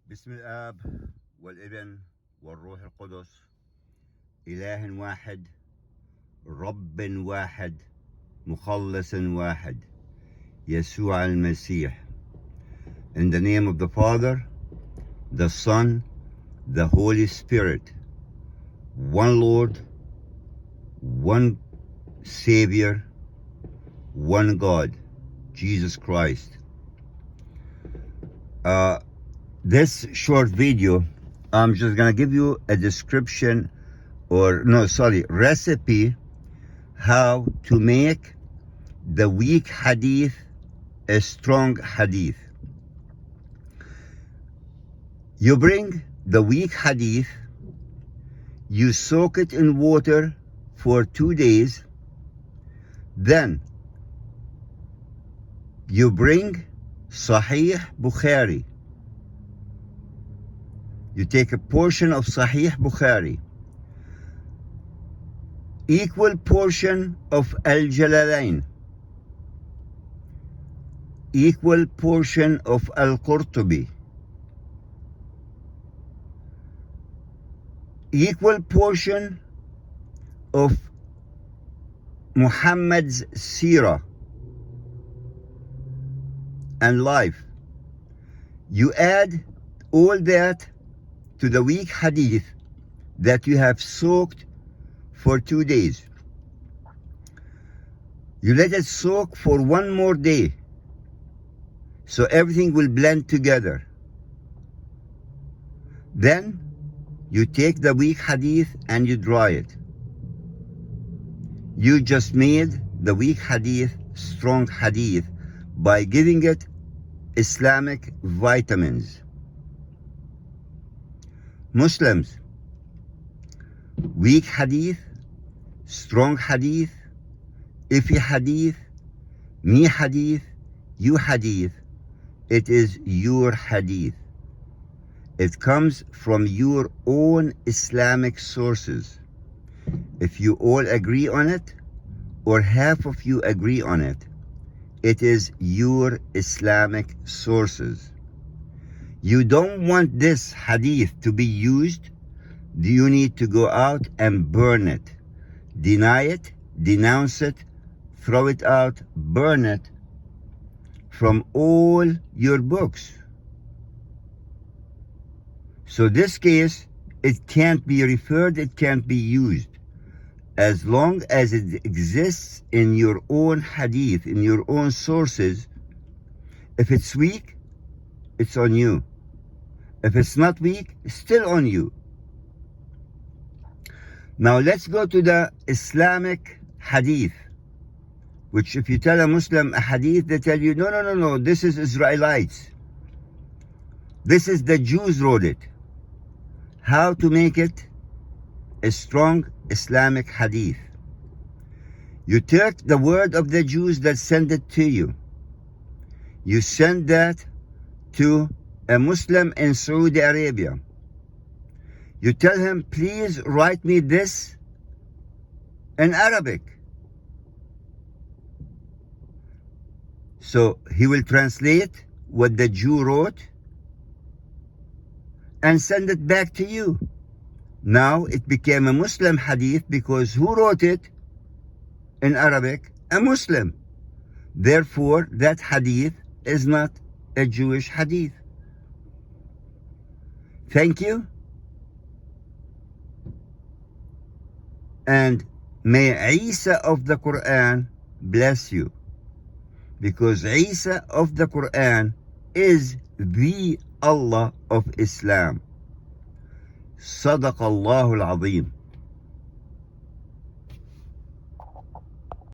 باسم الآب والابن والروح القدس إله واحد رب واحد مخلص واحد يسوع المسيح. In the name of the Father, the Son, the Holy Spirit, one Lord, one Savior, one God, Jesus Christ. This short video, I'm just gonna give you a description recipe how to make the weak hadith a strong hadith. You bring the weak hadith, you soak it in water for 2 days, then you bring Sahih Bukhari. You take a portion of Sahih Bukhari, equal portion of Al-Jalalain, equal portion of Al-Qurtubi, equal portion of Muhammad's Seerah and life. You add all that to the weak hadith that you have soaked for 2 days. You let it soak for 1 more day, so everything will blend together. Then you take the weak hadith and you dry it. You just made the weak hadith strong hadith by giving it Islamic vitamins. Muslims, weak hadith, strong hadith, iffy hadith, me hadith, you hadith, it is your hadith. It comes from your own Islamic sources. If you all agree on it, or half of you agree on it, it is your Islamic sources. You don't want this hadith to be used, you need to go out and burn it. Deny it, denounce it, throw it out, burn it from all your books. So this case, it can't be referred, it can't be used. As long as it exists in your own hadith, in your own sources, if it's weak, it's on you. If it's not weak, it's still on you. Now let's go to the Islamic hadith, which if you tell a Muslim a hadith, they tell you, no, this is Israelites. This is the Jews wrote it. How to make it a strong Islamic hadith? You take the word of the Jews that send it to you. You send that to a Muslim in Saudi Arabia. You tell him, please write me this in Arabic. So he will translate what the Jew wrote and send it back to you. Now it became a Muslim hadith because who wrote it in Arabic? A Muslim. Therefore, that hadith is not a Jewish hadith. Thank you. And may Isa of the Quran bless you, because Isa of the Quran is the Allah of Islam. صدق الله العظيم.